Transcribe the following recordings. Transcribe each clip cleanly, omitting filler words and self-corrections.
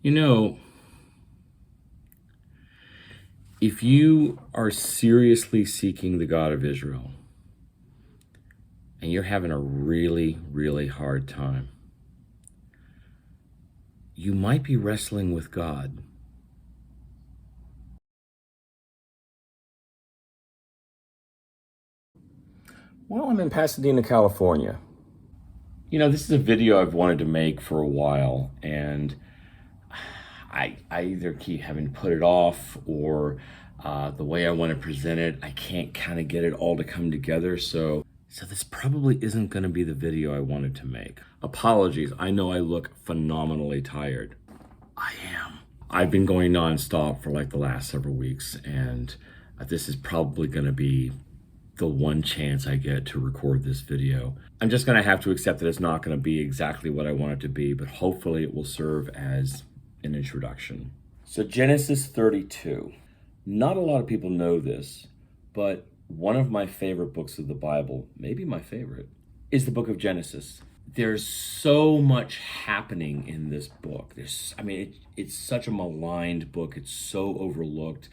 You know, if you are seriously seeking the God of Israel and you're having a really, really hard time, you might be wrestling with God. Well, I'm in Pasadena, California. This is a video I've wanted to make for a while, and I either keep having to put it off or the way I want to present it, I can't kind of get it all to come together. So this probably isn't going to be the video I wanted to make. Apologies. I know I look phenomenally tired. I am. I've been going nonstop for like the last several weeks, and this is probably going to be the one chance I get to record this video. I'm just going to have to accept that it's not going to be exactly what I want it to be, but hopefully it will serve as an introduction. So Genesis 32. Not a lot of people know this, but one of my favorite books of the Bible, maybe my favorite, is the book of Genesis. There's so much happening in this book. It's such a maligned book. It's so overlooked.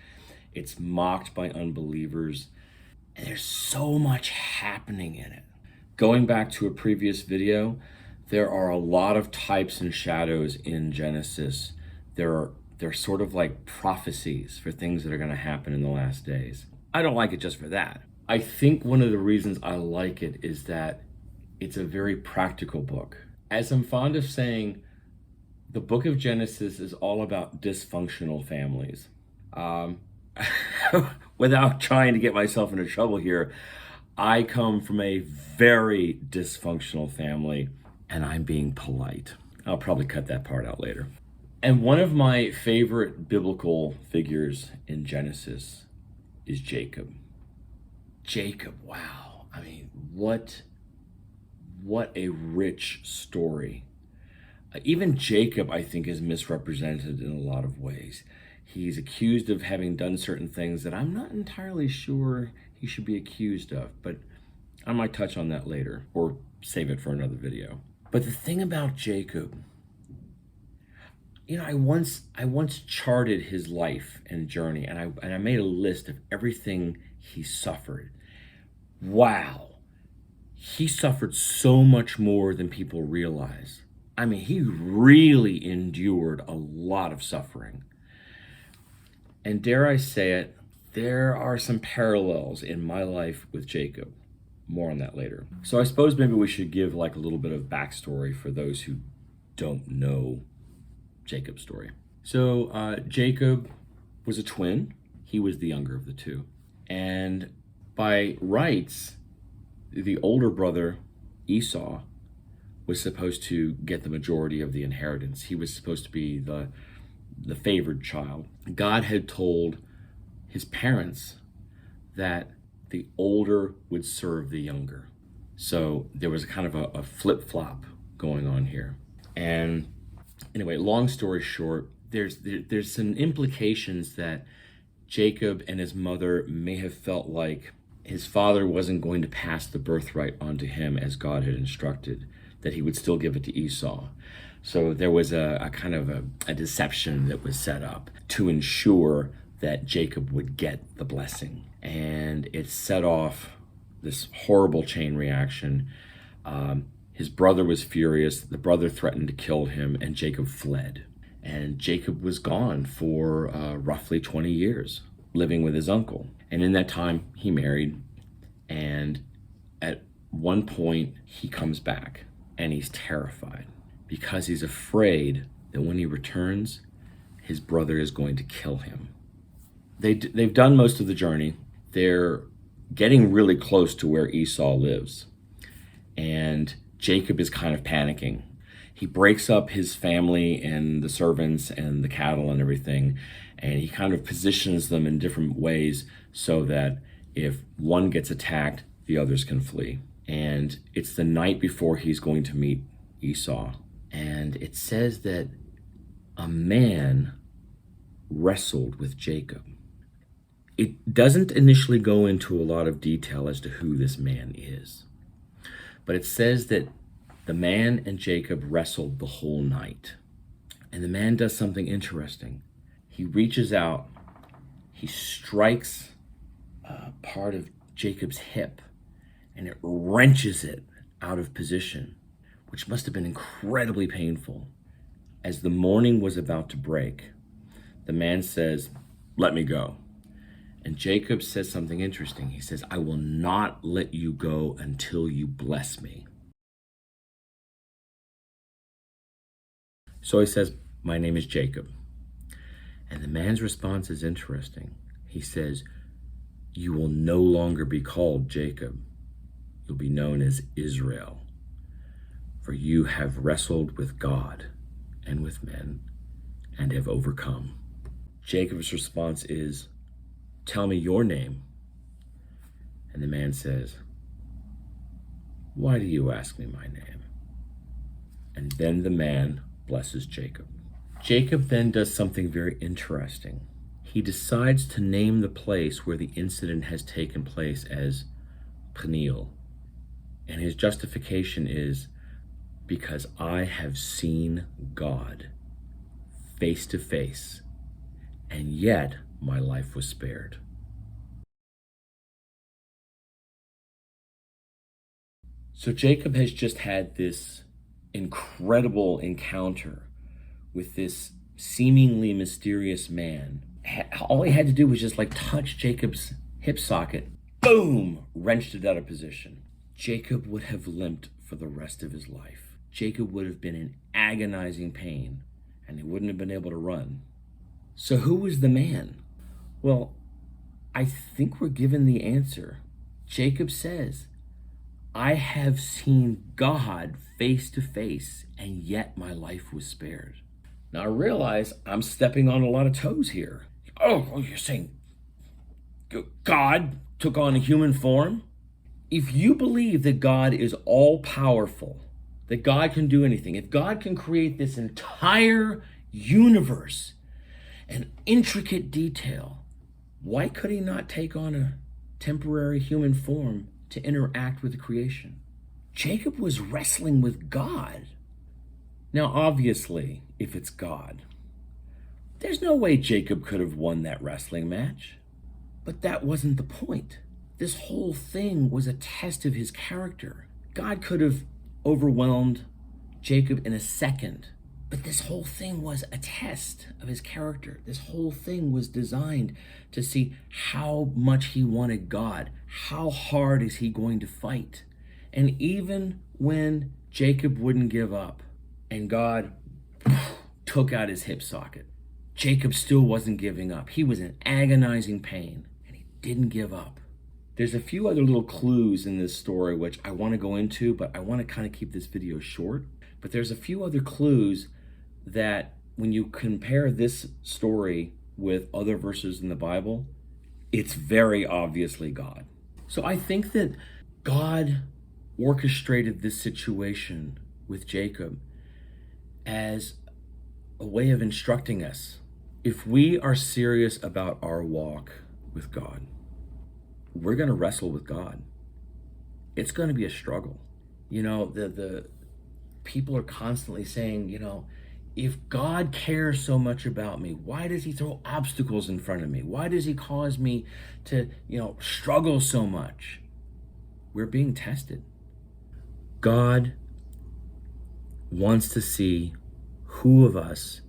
It's mocked by unbelievers. And there's so much happening in it. Going back to a previous video, there are a lot of types and shadows in Genesis. They're sort of like prophecies for things that are going to happen in the last days. I don't like it just for that. I think one of the reasons I like it is that it's a very practical book. As I'm fond of saying, the book of Genesis is all about dysfunctional families. Without trying to get myself into trouble here, I come from a very dysfunctional family, and I'm being polite. I'll probably cut that part out later. And one of my favorite biblical figures in Genesis is Jacob. Jacob, wow. What a rich story. Even Jacob, I think, is misrepresented in a lot of ways. He's accused of having done certain things that I'm not entirely sure he should be accused of, but I might touch on that later or save it for another video. But the thing about Jacob, I once charted his life and journey, and I made a list of everything he suffered. Wow. He suffered so much more than people realize. He really endured a lot of suffering. And dare I say it, there are some parallels in my life with Jacob. More on that later. So I suppose maybe we should give like a little bit of backstory for those who don't know Jacob's story. So Jacob was a twin. He was the younger of the two. And by rights, the older brother, Esau, was supposed to get the majority of the inheritance. He was supposed to be the favored child. God had told his parents that the older would serve the younger. So there was kind of a flip-flop going on here. And anyway, long story short, there's some implications that Jacob and his mother may have felt like his father wasn't going to pass the birthright onto him as God had instructed, that he would still give it to Esau. So there was a kind of a deception that was set up to ensure that Jacob would get the blessing. And it set off this horrible chain reaction. His brother was furious. The brother threatened to kill him, and Jacob fled. And Jacob was gone for roughly 20 years, living with his uncle. And in that time, he married. And at one point, he comes back, and he's terrified, because he's afraid that when he returns, his brother is going to kill him. They've done most of the journey. They're getting really close to where Esau lives. And Jacob is kind of panicking. He breaks up his family and the servants and the cattle and everything, and he kind of positions them in different ways so that if one gets attacked, the others can flee. And it's the night before he's going to meet Esau. And it says that a man wrestled with Jacob. It doesn't initially go into a lot of detail as to who this man is, but it says that the man and Jacob wrestled the whole night. And And the man does something interesting. He reaches out, he strikes part of Jacob's hip, and it wrenches it out of position, which must have been incredibly painful. As the morning was about to break, the man says, "Let me go." And Jacob says something interesting. He says, "I will not let you go until you bless me." So he says, "My name is Jacob." And the man's response is interesting. He says, "You will no longer be called Jacob. You'll be known as Israel. For you have wrestled with God and with men and have overcome." Jacob's response is, "Tell me your name." And the man says, "Why do you ask me my name?" And then the man blesses Jacob. Jacob then does something very interesting. He decides to name the place where the incident has taken place as Peniel. And his justification is, "Because I have seen God face to face, and yet my life was spared." So Jacob has just had this incredible encounter with this seemingly mysterious man. All he had to do was just touch Jacob's hip socket. Boom! Wrenched it out of position. Jacob would have limped for the rest of his life. Jacob would have been in agonizing pain, and he wouldn't have been able to run. So who was the man? Well, I think we're given the answer. Jacob says, "I have seen God face to face, and yet my life was spared." Now I realize I'm stepping on a lot of toes here. Oh, you're saying God took on a human form? If you believe that God is all powerful, that God can do anything, if God can create this entire universe and intricate detail, why could he not take on a temporary human form to interact with the creation? Jacob was wrestling with God. Now, obviously, if it's God, there's no way Jacob could have won that wrestling match. But that wasn't the point. This whole thing was a test of his character. God could have overwhelmed Jacob in a second, but this whole thing was a test of his character. This whole thing was designed to see how much he wanted God. How hard is he going to fight? And even when Jacob wouldn't give up and God took out his hip socket, Jacob still wasn't giving up. He was in agonizing pain and he didn't give up. There's a few other little clues in this story which I want to go into, but I want to kind of keep this video short. But there's a few other clues that when you compare this story with other verses in the Bible, it's very obviously God. So I think that God orchestrated this situation with Jacob as a way of instructing us. If we are serious about our walk with God, we're going to wrestle with God. It's going to be a struggle. The people are constantly saying, if God cares so much about me, why does he throw obstacles in front of me? Why does he cause me to, struggle so much? We're being tested. God wants to see who of us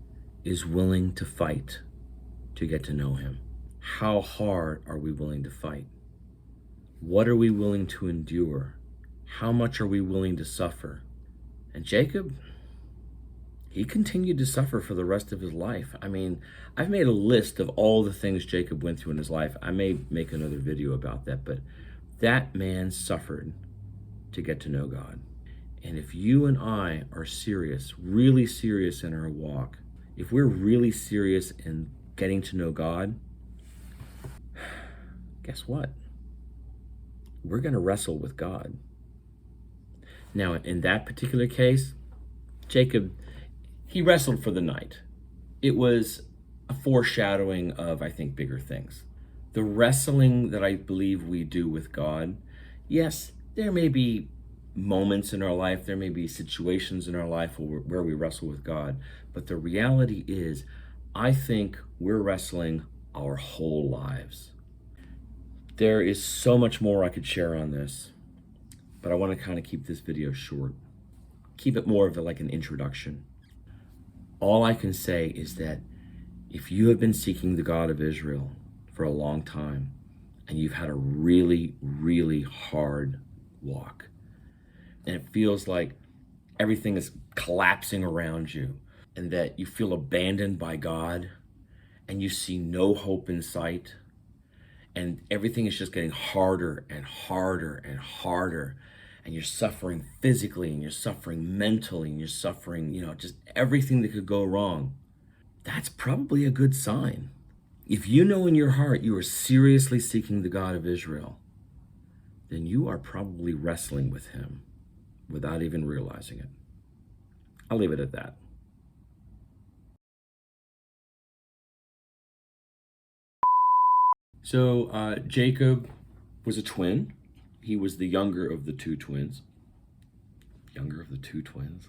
is willing to fight to get to know him. How hard are we willing to fight? What are we willing to endure? How much are we willing to suffer? And Jacob, he continued to suffer for the rest of his life. I mean, I've made a list of all the things Jacob went through in his life. I may make another video about that, but that man suffered to get to know God. And if you and I are serious, really serious in our walk, if we're really serious in getting to know God, guess what? We're going to wrestle with God. Now, in that particular case, Jacob, he wrestled for the night. It was a foreshadowing of, I think, bigger things. The wrestling that I believe we do with God, yes, there may be moments in our life, there may be situations in our life where we wrestle with God, but the reality is, I think we're wrestling our whole lives. There is so much more I could share on this, but I want to kind of keep this video short. Keep it more of like an introduction. All I can say is that if you have been seeking the God of Israel for a long time and you've had a really, really hard walk, and it feels like everything is collapsing around you, and that you feel abandoned by God, and you see no hope in sight, and everything is just getting harder and harder and harder, and you're suffering physically, and you're suffering mentally, and you're suffering, just everything that could go wrong, that's probably a good sign. If you know in your heart you are seriously seeking the God of Israel, then you are probably wrestling with him without even realizing it. I'll leave it at that. So Jacob was a twin. He was the younger of the two twins. Younger of the two twins?